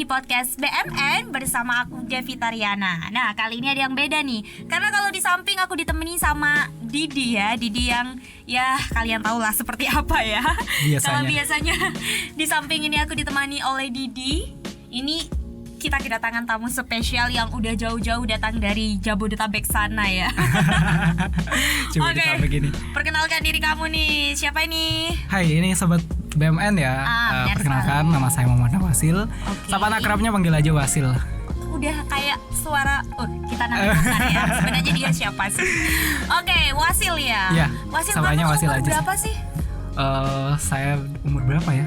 di podcast BMN bersama aku Devi Tariana. Nah, kali ini ada yang beda nih. Karena kalau di samping aku ditemani sama Didi ya. Didi yang ya kalian tahu lah seperti apa ya. Kalau biasanya di samping ini aku ditemani oleh Didi. Ini kita kedatangan tamu spesial yang udah jauh-jauh datang dari Jabodetabek sana ya. Oke, perkenalkan diri kamu nih. Siapa ini? Hai, ini sobat BMN ya. Perkenalkan, nama saya Muhammad Wasil. Sapaan akrabnya panggil aja Wasil. Udah kayak suara kita namakan ya. Sebenarnya dia siapa sih? Oke, Wasil ya. Iya. Wasil, kamu Wasil umur aja berapa sih? Saya umur berapa ya?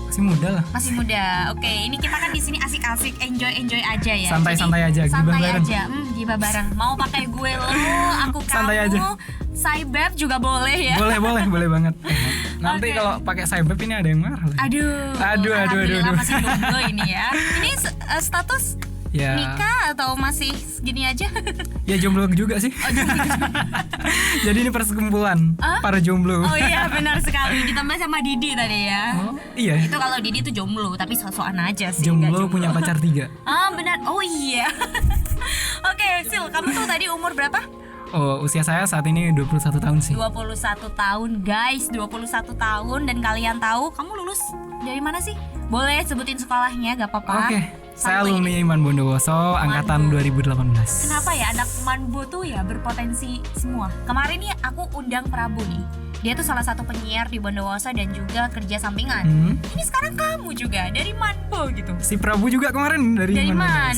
Masih muda lah. Masih muda. Oke, ini kita kan di sini asik-asik, enjoy aja ya. Santai-santai aja, santai gibah bareng. aja. Gibah bareng. Mau pakai gue lo, aku santai kamu. Aja. Saibeb juga boleh ya. Boleh banget. Nanti kalau pakai Saibeb ini ada yang marah. Aduh. Alhamdulillah masih jomblo ini ya. Ini status ya. Nikah atau masih segini aja? Ya jomblo juga sih. Jadi ini persekumpulan para jomblo. Oh iya benar sekali. Ditambah sama Didi tadi ya. Oh iya. Itu kalau Didi tuh jomblo tapi sok-sokan aja sih. Jomblo punya pacar 3. Benar. Oh iya. Oke, Sil, kamu tuh tadi umur berapa? Oh, usia saya saat ini 21 tahun sih. 21 tahun guys, 21 tahun. Dan kalian tahu kamu lulus dari mana sih? Boleh sebutin sekolahnya, gak apa-apa. Oke, saya alumni Iman Bondowoso, angkatan 2018. Kenapa ya anak Manbo tuh ya berpotensi semua. Kemarin nih aku undang Prabu nih. Dia tuh salah satu penyiar di Bondowoso dan juga kerja sampingan. Ini sekarang kamu juga dari Manbo gitu. Si Prabu juga kemarin dari Man.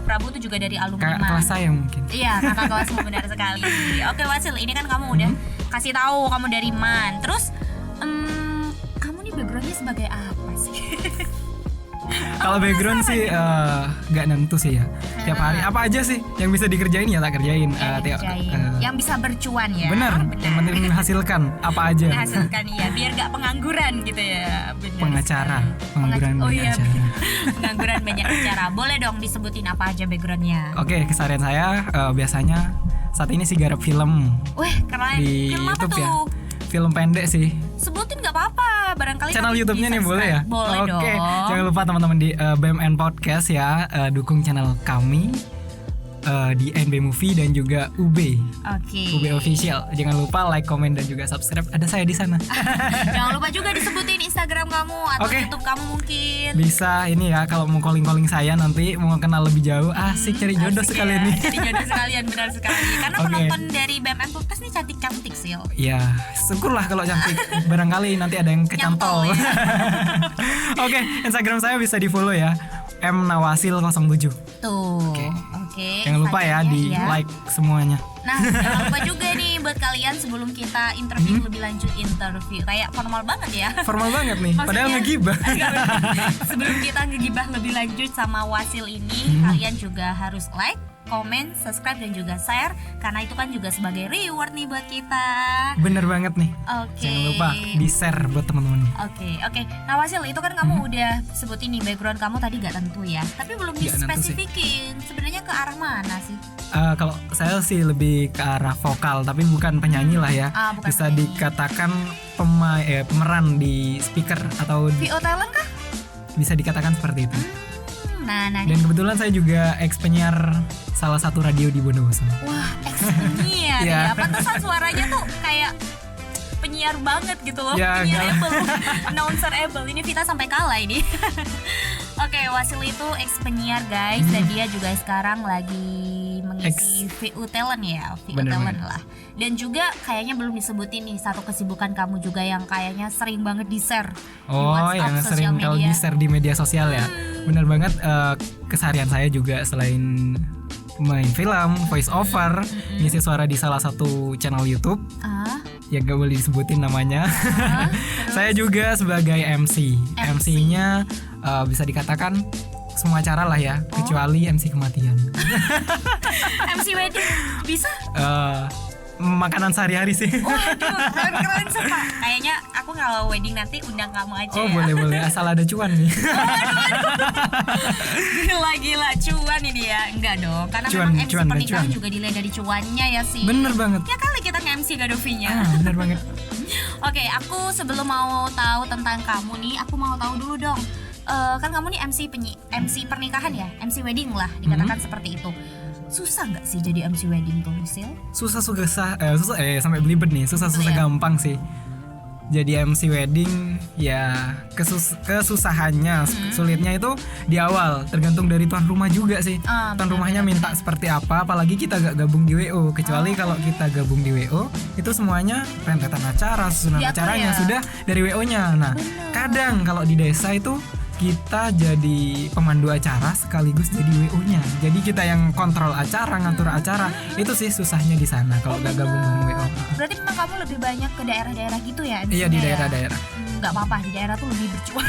Prabu tuh juga dari alumni kakak kelas saya mungkin. Iya, kakak kelasmu benar sekali. Oke Wasil, ini kan kamu udah kasih tahu kamu dari Man. Terus kamu nih backgroundnya sebagai apa sih? Kalau background sih gak nentu sih ya. Tiap hari apa aja sih yang bisa dikerjain ya tak kerjain. Yang bisa bercuan ya. Benar. Yang penting menghasilkan apa aja. Menghasilkan ya, biar gak pengangguran gitu ya. Benar. Pengacara, pengangguran banyak acara. Pengangguran banyak acara. Boleh dong disebutin apa aja backgroundnya? Oke, keseharian saya biasanya saat ini sih garap film. Wih, keren. Di film apa YouTube tuh? Ya. Film pendek sih. Sebutin gak apa-apa, barangkali channel YouTube-nya nih boleh ya? Boleh dong. Oke, jangan lupa teman-teman di BMN Podcast ya, dukung channel kami di NB Movie dan juga UB. UB Official. Jangan lupa like, comment dan juga subscribe. Ada saya di sana. Jangan lupa juga disebutin Instagram kamu atau YouTube kamu mungkin. Bisa ini ya, kalau mau calling saya nanti mau kenal lebih jauh. Asik cari jodoh sekalian nih. Cari jodoh sekalian, benar sekali. Karena penonton dari BMN Podcast nih cantik-cantik sih. Ya, syukurlah kalau cantik. Barangkali nanti ada yang kecantol. Ya. Oke, Instagram saya bisa di-follow ya. mnawasil07. Tuh. Oke. Jangan lupa ya di like semuanya. Nah, jangan lupa juga nih buat kalian sebelum kita interview lebih lanjut kayak formal banget ya. Formal banget nih. Maksudnya, padahal ngegibah. Sebelum kita ngegibah lebih lanjut sama Wasil ini, kalian juga harus like, komen, subscribe dan juga share karena itu kan juga sebagai reward nih buat kita. Bener banget nih. Jangan lupa di share buat teman-teman. Oke. Nah Wasil, itu kan kamu udah sebutin nih background kamu tadi gak tentu ya. Tapi belum dispesifikin. Sebenarnya ke arah mana sih? Kalau saya sih lebih ke arah vokal, tapi bukan penyanyi lah ya. Bisa penyanyi. Dikatakan pemeran di speaker atau VO talent kah? Bisa dikatakan seperti itu. Nah, dan kebetulan saya juga ex-penyiar salah satu radio di Bondowoso. Wah, ex-penyiar ya. Pantesan suaranya tuh kayak penyiar banget gitu loh. Penyiar-able, announcer-able. Ini Vita sampai kalah ini. Oke, Wasil itu ex-penyiar guys. Dan dia juga sekarang lagi mengisi VU Talent ya. VU Talent lah. Dan juga kayaknya belum disebutin nih satu kesibukan kamu juga yang kayaknya sering banget di-share di WhatsApp, yang sering kalau di-share di media sosial ya. Bener banget, keseharian saya juga selain main film, voice over, ngisi suara di salah satu channel YouTube. Ya gak boleh disebutin namanya. Saya juga sebagai MC. MC-nya bisa dikatakan semua cara lah ya, kecuali MC kematian. MC wedding bisa? Makanan sehari-hari sih. Waduh, keren sumpah. Kayaknya aku kalau wedding nanti undang kamu aja ya. Boleh, asal ada cuan nih. Gila cuan ini ya. Enggak dong, karena memang MC pernikahan juga dilihat dari cuannya ya sih. Bener banget. Ya kali kita nge-MC gak ada fee-nya. Bener banget. Oke, aku sebelum mau tahu tentang kamu nih, aku mau tahu dulu dong. kan kamu nih MC pernikahan ya, MC wedding lah dikatakan seperti itu. Susah nggak sih jadi MC wedding tuh, Sil? Susah sampai belibet nih, susah gampang sih. Jadi MC wedding ya kesusahannya, sulitnya itu di awal, tergantung dari tuan rumah juga sih. Tuan rumahnya minta seperti apa, apalagi kita gak gabung di WO. Kecuali kalau kita gabung di WO, itu semuanya rentetan acara, susunan acaranya sudah dari WO-nya. Nah, kadang kalau di desa itu kita jadi pemandu acara sekaligus jadi WO-nya. Jadi kita yang kontrol acara, ngatur acara. Itu sih susahnya di sana kalau gak gabung dengan WO. Berarti memang kamu lebih banyak ke daerah-daerah gitu ya? Iya, di daerah-daerah. Gak apa-apa, di daerah tuh lebih berjuang.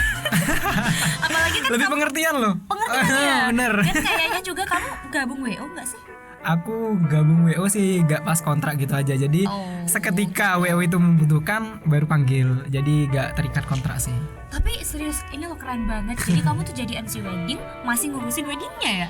Apalagi kan lebih pengertian loh. Pengertian ya. Bener. Dan kayaknya juga kamu gabung WO gak sih? Aku gabung WO sih gak pas kontrak gitu aja. Jadi seketika WO itu membutuhkan baru panggil. Jadi gak terikat kontrak sih. Tapi serius, ini lo keren banget. Jadi kamu tuh jadi MC wedding masih ngurusin weddingnya ya?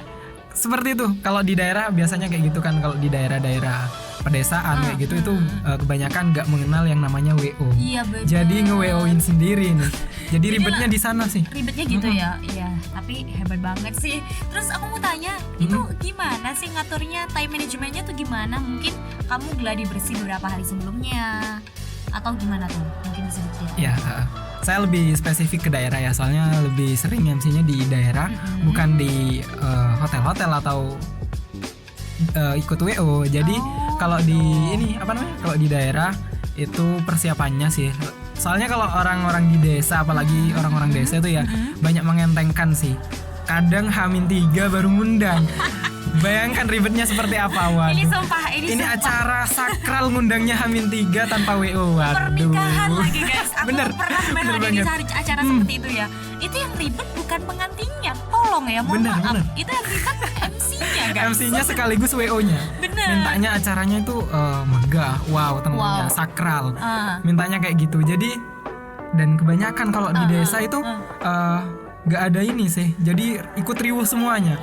Seperti itu. Kalau di daerah biasanya kayak gitu kan. Kalau di daerah-daerah pedesaan kayak gitu itu kebanyakan nggak mengenal yang namanya WO. Iya benar. Jadi nge-WO-in sendiri nih. Jadi ribetnya di sana sih. Ribetnya gitu ya. Iya, tapi hebat banget sih. Terus aku mau tanya, itu gimana sih ngaturnya, time managementnya tuh gimana? Mungkin kamu gladi bersih beberapa hari sebelumnya atau gimana tuh? Mungkin bisa diceritain. Iya, saya lebih spesifik ke daerah ya, soalnya lebih sering MC-nya di daerah, bukan di hotel-hotel atau ikut WO. Jadi kalau di kalau di daerah itu persiapannya sih. Soalnya kalau orang-orang di desa, apalagi orang-orang desa itu ya banyak mengentengkan sih. Kadang H-3 baru ngundang. Bayangkan ribetnya seperti apa. Waduh. Ini sumpah. Acara sakral ngundangnya H-3 tanpa WO. Waduh. Pernikahan lagi guys. Aku bener pernah di acara seperti itu ya. Itu yang ribet bukan pengantinnya. Tolong ya, mohon maaf. Itu yang ribet MC-nya guys. MC-nya sekaligus WO-nya. Bener. Mintanya acaranya itu megah, tentunya sakral. Mintanya kayak gitu. Jadi dan kebanyakan kalau di desa itu gak ada ini sih. Jadi ikut riuh semuanya.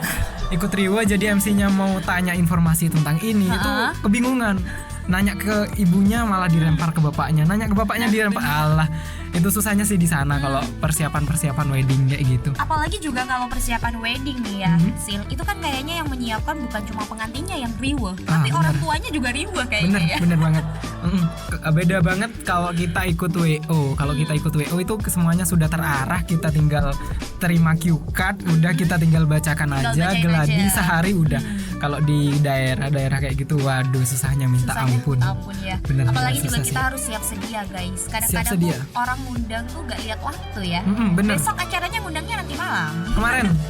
Ikut riuh, jadi MC-nya mau tanya informasi tentang ini itu kebingungan. Nanya ke ibunya malah dilempar ke bapaknya. Nanya ke bapaknya dilempar. Alah, itu susahnya sih di sana kalau persiapan wedding kayak gitu. Apalagi juga kalau persiapan wedding nih ya, Sil, itu kan kayaknya yang menyiapkan bukan cuma pengantinnya yang riuh, tapi orang tuanya juga riuh kayaknya ya. Bener banget. Beda banget kalau kita ikut WO. Kalau kita ikut WO itu semuanya sudah terarah, kita tinggal terima cue card, udah kita tinggal bacakan aja, geladi sehari udah. Kalau di daerah-daerah kayak gitu, waduh susahnya minta ampun ya. Bener, apalagi juga kita harus siap sedia guys. Kadang-kadang tuh orang ngundang tuh gak lihat waktu ya. Besok acaranya ngundangnya nanti malam.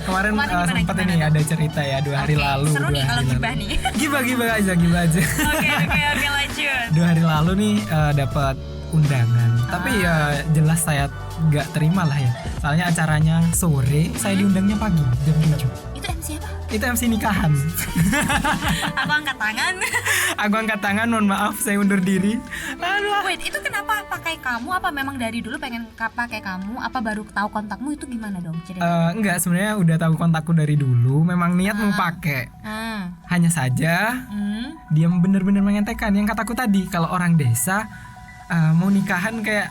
Kemarin sempat ini ada cerita ya 2 hari lalu. Seru nih kalau gibah nih. Gibah aja. Oke, lanjut. 2 hari lalu nih dapat undangan. Tapi ya jelas saya gak terima lah ya. Soalnya acaranya sore, saya diundangnya pagi jam 7. Itu MC apa? Itu MC nikahan. Aku angkat tangan, mohon maaf saya undur diri. Aduh. Wait, itu kenapa pakai kamu? Apa memang dari dulu pengen pakai kamu? Apa baru tahu kontakmu itu gimana dong? Enggak, sebenarnya udah tahu kontakku dari dulu. Memang niat mau pakai. Hanya saja dia benar-benar mengentekan yang kataku tadi. Kalau orang desa mau nikahan kayak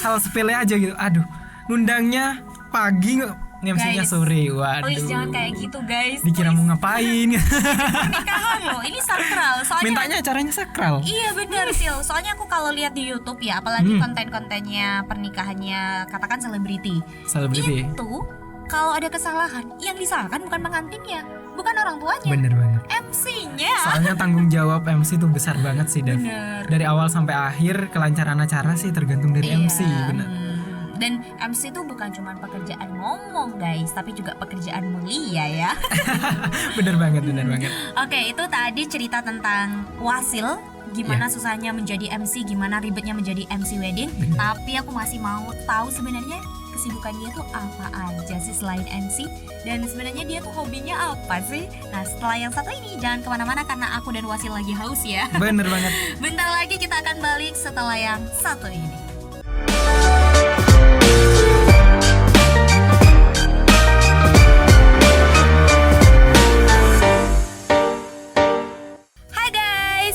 hal sepele aja gitu. Aduh, ngundangnya pagi MC-nya sore. Waduh. Please jangan kayak gitu guys. Dikira mau ngapain. Pernikahan loh, ini sakral. Soalnya mintanya acaranya sakral. Iya benar Sil. Soalnya aku kalau lihat di YouTube ya, apalagi konten-kontennya pernikahannya katakan selebriti. Itu kalau ada kesalahan, yang disalahkan bukan pengantinnya, bukan orang tuanya. Bener banget. MC-nya. Soalnya tanggung jawab MC itu besar banget sih, Dev. Dari awal sampai akhir kelancaran acara sih tergantung dari MC, bener. Dan MC itu bukan cuma pekerjaan ngomong guys, tapi juga pekerjaan mulia ya. Bener banget. Oke, itu tadi cerita tentang Wasil, gimana susahnya menjadi MC, gimana ribetnya menjadi MC wedding. Tapi aku masih mau tahu sebenarnya kesibukan dia tuh apa aja sih selain MC, dan sebenarnya dia tuh hobinya apa sih. Nah setelah yang satu ini jangan kemana-mana karena aku dan Wasil lagi haus ya. Bener banget. Bentar lagi kita akan balik setelah yang satu ini.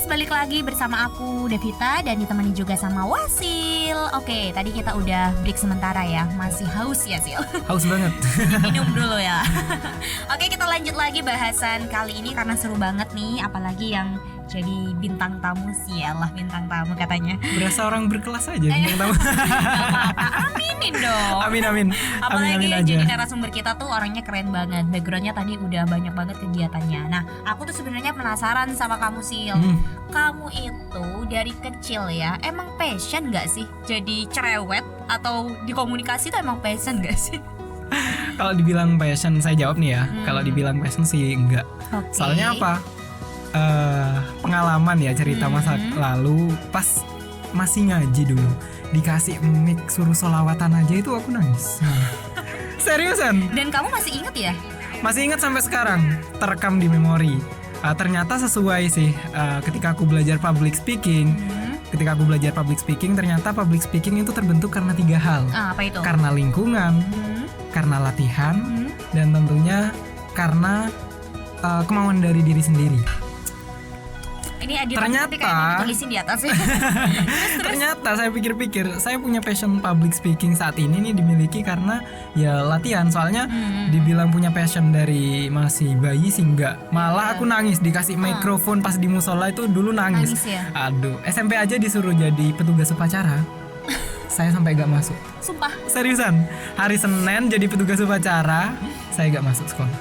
Balik lagi bersama aku Devita dan ditemani juga sama Wasil. Sil, oke, tadi kita udah break sementara ya. Masih haus ya, Sil? Haus banget. Minum dulu ya. Oke, kita lanjut lagi bahasan kali ini karena seru banget nih, apalagi yang jadi bintang tamu. Sialah, bintang tamu katanya. Berasa orang berkelas aja bintang tamu. Aminin dong. Amin. Apalagi amin jadi aja. narasumber kita tuh orangnya keren banget. Backgroundnya tadi udah banyak banget kegiatannya. Nah, aku tuh sebenarnya penasaran sama kamu, Sil. Kamu itu dari kecil ya, emang passion gak sih jadi cerewet atau di komunikasi tuh emang passion gak sih? Kalau dibilang passion, saya jawab nih ya. Kalau dibilang passion sih enggak. Soalnya apa? Pengalaman ya, cerita masa lalu pas masih ngaji dulu, dikasih mic suruh sholawatan aja itu aku nangis. Seriusan? Dan kamu masih inget ya? Masih ingat sampai sekarang, terekam di memori. Ternyata sesuai sih. Ketika aku belajar public speaking, ternyata public speaking itu terbentuk karena 3 hal. Apa itu? Karena lingkungan, karena latihan, dan tentunya karena kemauan dari diri sendiri. Ini ternyata tulisin di atas. Ternyata saya pikir-pikir, saya punya passion public speaking saat ini nih dimiliki karena ya latihan. Soalnya dibilang punya passion dari masih bayi sih enggak. Malah aku nangis dikasih mikrofon pas di musola itu dulu nangis ya? Aduh, SMP aja disuruh jadi petugas upacara. Saya sampai gak masuk. Sumpah. Seriusan. Hari Senin jadi petugas upacara, saya gak masuk sekolah.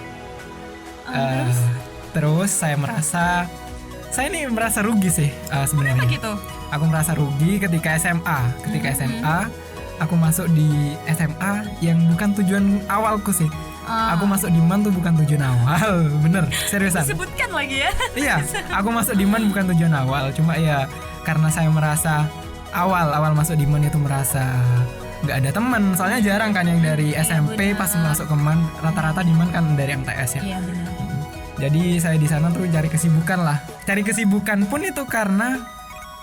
Terus saya merasa rugi sih sebenarnya. Kenapa gitu? Aku merasa rugi ketika SMA. Aku masuk di SMA yang bukan tujuan awalku sih. Aku masuk di MAN tuh bukan tujuan awal. Bener, seriusan. Disebutkan lagi ya. Iya, aku masuk di MAN bukan tujuan awal. Cuma ya karena saya merasa awal masuk di MAN itu merasa nggak ada teman. Soalnya jarang kan yang dari SMP pas masuk ke MAN. Rata-rata di MAN kan dari MTS ya. Iya benar. Jadi saya di sana tuh cari kesibukan lah. Cari kesibukan pun itu karena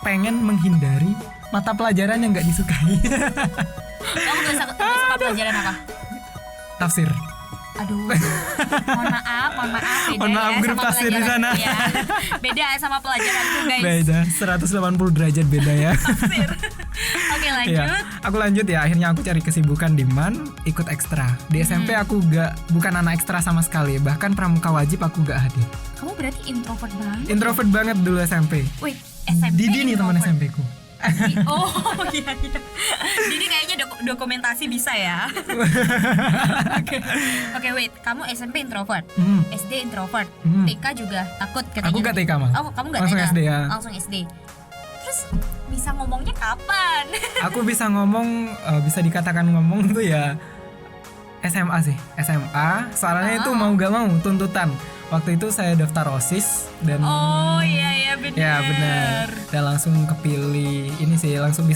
pengen menghindari mata pelajaran yang nggak disukai. Kamu gak suka pelajaran apa? Tafsir. Aduh, mohon maaf, beda ya grup sama tafsir di pelajaran. sana. Ya, beda sama pelajaranku guys. Beda, 180 derajat beda ya. Tafsir. Oke, lanjut. Ya, aku lanjut ya. Akhirnya aku cari kesibukan di MAN, ikut ekstra. Di SMP aku bukan anak ekstra sama sekali. Bahkan pramuka wajib aku gak hadir. Kamu berarti introvert banget. Introvert banget dulu SMP. Wait, SMP. Didi nih teman SMP ku. Oh iya. Jadi kayaknya dokumentasi bisa ya. Oke, wait. Kamu SMP introvert, SD introvert, TK juga takut katanya. Aku gak TK mah. Oh, kamu gak langsung TK? SD ya. Langsung SD. Terus bisa ngomongnya kapan? Aku bisa ngomong, bisa dikatakan ngomong tuh ya SMA sih. SMA. Soalnya itu mau gak mau tuntutan. Waktu itu saya daftar OSIS dan iya benar. Ya benar. Dan langsung kepilih ini sih, langsung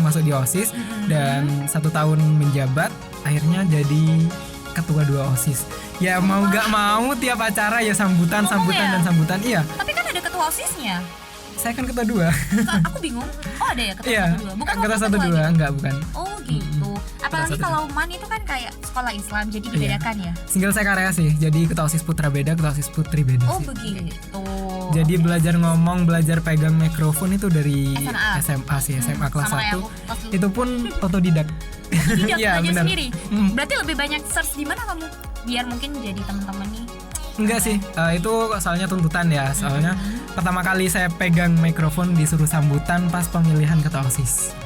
masuk di OSIS dan 1 tahun menjabat, akhirnya jadi ketua 2 OSIS. Ya mau gak mau tiap acara ya sambutan dan sambutan. Iya. Tapi kan ada ketua OSISnya. Saya kan ketua 2. Aku bingung. Oh ada ya ketua 1 2. Bukan ketua 1 2 enggak bukan. Oh gitu. Apalagi kalau MAN itu kan kayak sekolah Islam, jadi dibedakan ya. Single sekarang sih. Jadi ketua OSIS putra beda, ketua OSIS putri beda sih. Oh begitu. Jadi belajar ngomong, belajar pegang mikrofon itu dari SMA sih, SMA kelas 1. Itu pun otodidak. Iya, belajar sendiri. Berarti lebih banyak search di mana kamu? Biar mungkin jadi teman-teman nih. Enggak sih, itu soalnya tuntutan ya. Soalnya pertama kali saya pegang mikrofon disuruh sambutan pas pemilihan ketua OSIS.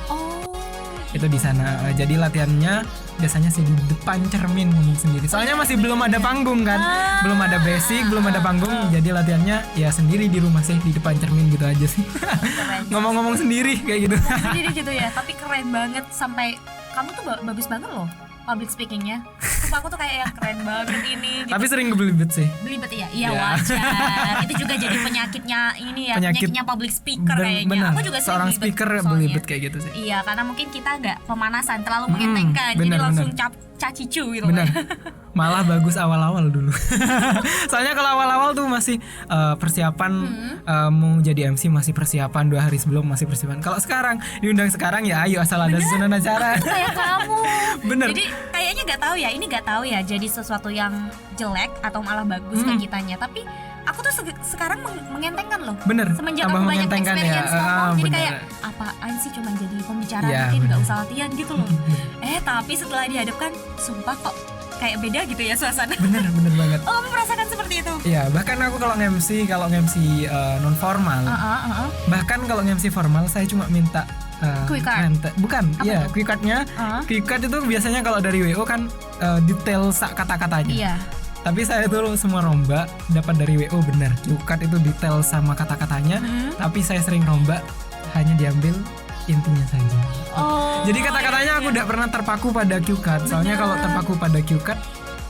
Itu di sana. Jadi latihannya biasanya sih di depan cermin ngomong sendiri. Soalnya masih belum ada panggung kan. Belum ada basic, belum ada panggung. Jadi latihannya ya sendiri di rumah sih, di depan cermin gitu aja sih. Ngomong-ngomong sendiri kayak gitu. Sendiri gitu ya. Tapi keren banget, sampai kamu tuh bagus banget loh public speakingnya. Sumpah aku tuh kayak yang keren banget ini gitu. Tapi sering belibet sih. Belibet ya? Iya wajar. Itu juga jadi penyakitnya ini ya, penyakitnya public speaker kayaknya. Bener. Aku juga seorang speaker belibet kayak gitu sih. Iya, karena mungkin kita nggak pemanasan, terlalu mengetengkan, jadi langsung cacicu gitu. Bener. Malah bagus awal-awal dulu. Soalnya kalau awal-awal tuh masih persiapan, mau jadi MC masih persiapan 2 hari sebelum masih persiapan. Kalau sekarang diundang sekarang ya ayo asal ada susunan acara. Kayak kamu. Bener. Jadi kayaknya nggak tahu ya, ini nggak tahu ya jadi sesuatu yang jelek atau malah bagus ke kitanya. Tapi aku tuh sekarang mengentengkan loh. Bener. Semenjak aku banyak experience ngomong, jadi bener. kayak apaan sih cuma jadi pembicara mungkin nggak usah latihan gitu loh. Tapi setelah dihadapkan, sumpah kok kayak beda gitu ya suasana. Bener banget. Oh, kamu merasakan seperti itu? Iya, bahkan aku kalau nge-MC non formal, bahkan kalau nge-MC formal saya cuma minta quick card. Bukan, iya quick cardnya. Quick card itu biasanya kalau dari WO kan detail kata-katanya. Iya. Tapi saya tuh semua rombak dapat dari WO benar. Quick card itu detail sama kata-katanya, tapi saya sering rombak hanya diambil intinya saja. Jadi kata-katanya aku tidak pernah terpaku pada cue card. Soalnya kalau terpaku pada cue card,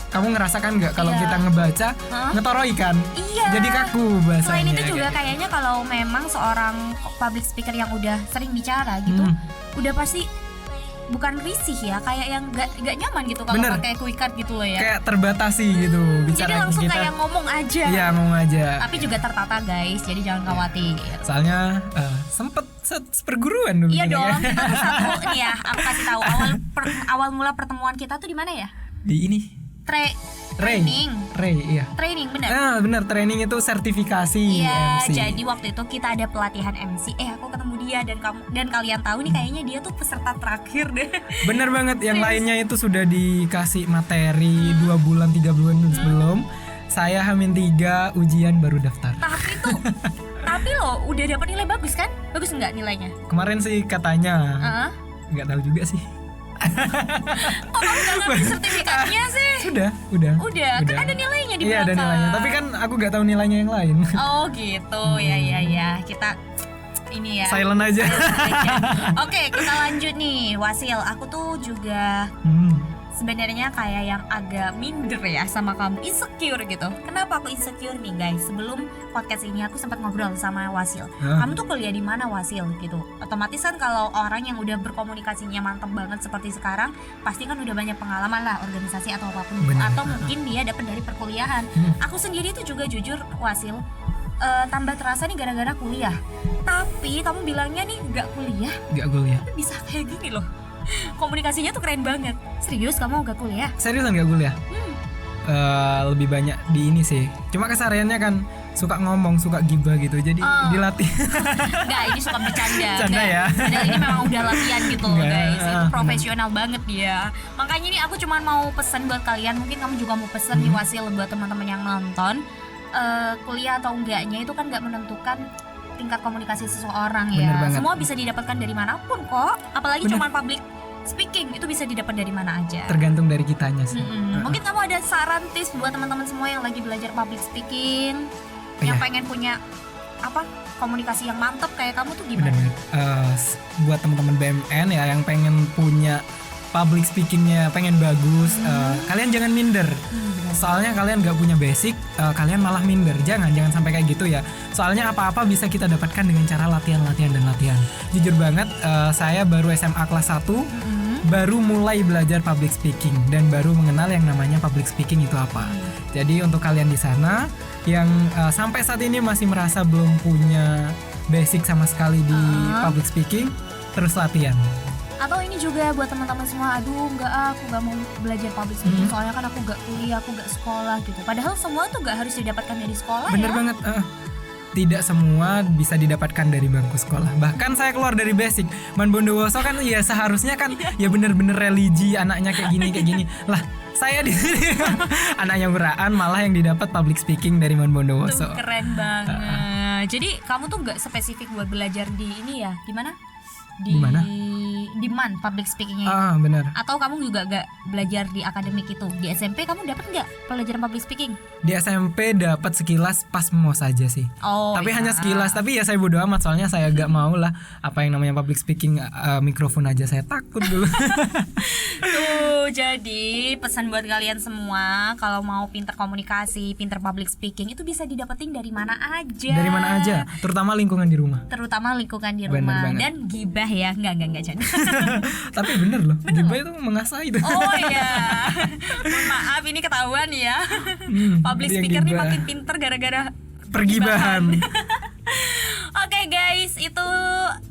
kamu ngerasakan nggak kalau kita ngebaca ngetoroi kan? Iya. Jadi kaku bahasanya. Selain itu juga kayaknya kalau memang seorang public speaker yang udah sering bicara gitu, udah pasti bukan risih ya, kayak yang gak nyaman gitu kalau pakai quick card gitu loh ya. Kayak terbatasi gitu bicara. Jadi langsung kita, kayak ngomong aja. Iya, ngomong aja. Tapi juga tertata guys, jadi jangan khawatir. Soalnya sempet seperguruan dulu. Iya dong, kita tuh satu nih ya, aku kasih tahu awal mula pertemuan kita tuh di mana ya? Di ini. Training, iya. Training benar. Benar, training itu sertifikasi iya, MC. Jadi waktu itu kita ada pelatihan MC. Aku ketemu dia dan kalian tahu nih kayaknya dia tuh peserta terakhir deh. Bener banget, yang lainnya itu sudah dikasih materi 2 bulan 3 bulan sebelum. Saya H-3 ujian baru daftar. Tapi lo udah dapat nilai bagus kan? Bagus nggak nilainya? Kemarin sih katanya. Nggak tahu juga sih. Kok kamu gak ngerti sertifikatnya sih? Udah. Kan ada nilainya di belakang. Iya, ada nilainya. Tapi kan aku gak tahu nilainya yang lain. Oh gitu, ya. Kita ini ya. Silent aja. Oke, kita lanjut nih, Wasil. Aku tuh juga sebenarnya kayak yang agak minder ya sama kamu, insecure gitu. Kenapa aku insecure nih guys? Sebelum podcast ini aku sempat ngobrol sama Wasil. Kamu tuh kuliah di mana Wasil gitu? Otomatis kan kalau orang yang udah berkomunikasinya mantap banget seperti sekarang, pasti kan udah banyak pengalaman lah organisasi atau apapun. Atau mungkin dia dapat dari perkuliahan. Aku sendiri tuh juga jujur Wasil, tambah terasa nih gara-gara kuliah. Tapi kamu bilangnya nih gak kuliah. Tapi bisa kayak gini loh. Komunikasinya tuh keren banget. Serius kamu gak kuliah? Seriusan gak kuliah? Lebih banyak di ini sih. Cuma kesehariannya kan suka ngomong, suka gibah gitu. Jadi dilatih. Enggak, ini suka bercanda. Bercanda ya. Padahal ini memang udah latihan gitu loh guys. Itu profesional banget dia. Makanya ini aku cuma mau pesan buat kalian. Mungkin kamu juga mau pesan nih Wasil buat teman-teman yang nonton. Kuliah atau enggaknya itu kan gak menentukan tingkat komunikasi seseorang ya. Semua bisa didapatkan dari manapun kok. Apalagi cuma public speaking itu bisa didapat dari mana aja. Tergantung dari kitanya sih. Mungkin kamu ada saran tips buat teman-teman semua yang lagi belajar public speaking, yang pengen punya komunikasi yang mantap kayak kamu tuh gimana? Buat teman-teman BMN ya yang pengen punya public speakingnya pengen bagus, kalian jangan minder. Soalnya kalian gak punya basic, kalian malah minder. Jangan sampai kayak gitu ya. Soalnya apa-apa bisa kita dapatkan dengan cara latihan. Jujur banget, saya baru SMA kelas 1, baru mulai belajar public speaking dan baru mengenal yang namanya public speaking itu apa. Jadi untuk kalian di sana yang sampai saat ini masih merasa belum punya basic sama sekali di public speaking, terus latihan. Atau ini juga buat teman-teman semua, aku gak mau belajar public speaking soalnya kan aku gak kuliah, aku gak sekolah gitu. Padahal semua tuh gak harus didapatkan dari sekolah. Bener banget. Tidak semua bisa didapatkan dari bangku sekolah. Bahkan saya keluar dari basic. Man Bondowoso kan ya seharusnya kan ya bener-bener religi, anaknya kayak gini. Lah, saya di sini anaknya Uraan malah yang didapat public speaking dari Man Bondowoso. Keren banget. Jadi kamu tuh gak spesifik buat belajar di ini ya? Di mana? Di MAN public speakingnya. Benar. Atau kamu juga gak belajar di akademik itu? Di SMP kamu dapat nggak pelajaran public speaking? Di SMP dapat sekilas pas mau saja sih. Tapi hanya sekilas. Tapi ya saya bodo amat soalnya saya gak mau lah apa yang namanya public speaking, mikrofon aja saya takut dulu. Tuh, jadi pesan buat kalian semua, kalau mau pintar komunikasi, pintar public speaking itu bisa didapetin dari mana aja. Terutama lingkungan di rumah. Dan gibah ya, enggak jadi. Tapi bener loh, gibah itu mengasah itu. Oh iya. Maaf ini ketahuan ya. Public speaker nih makin pinter gara-gara pergibahan. Oke guys, itu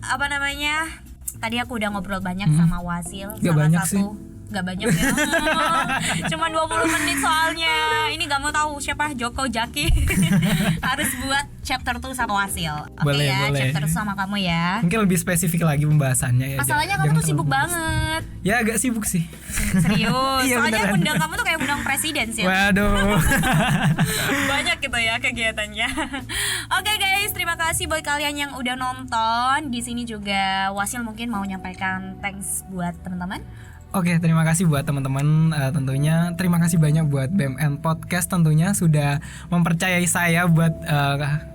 apa namanya? Tadi aku udah ngobrol banyak sama Wasil, salah satu Gak banyak ya. Cuma 20 menit soalnya. Ini gak mau tahu siapa Joko Jaki. Harus buat chapter 2 sama Wasil. Oke ya, boleh. Chapter 2 sama kamu ya. Mungkin lebih spesifik lagi pembahasannya ya. Masalahnya kamu tuh sibuk banget. Ya agak sibuk sih. Serius. Iya, soalnya beneran. Undang kamu tuh kayak undang presiden sih. Waduh. Banyak gitu ya kegiatannya. Oke guys, terima kasih buat kalian yang udah nonton. Di sini juga Wasil mungkin mau nyampaikan thanks buat teman-teman. Oke, terima kasih buat teman-teman. Tentunya terima kasih banyak buat BMN Podcast tentunya sudah mempercayai saya buat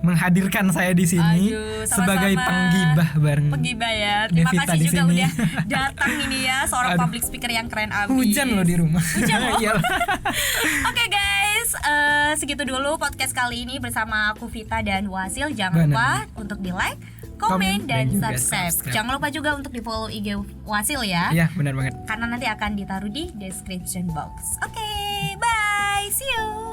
menghadirkan saya di sini. Sebagai penggibah bareng. Penggibah ya. Terima Devita kasih juga sini. Udah datang ini ya, seorang public speaker yang keren abis. Hujan loh di rumah. Hujan loh. Oke guys, segitu dulu podcast kali ini bersama aku Vita dan Wasil. Jangan lupa untuk di like, komen dan subscribe. Jangan lupa juga untuk di follow IG Wasil ya. Iya, benar banget. Karena nanti akan ditaruh di description box. Oke, bye. See you.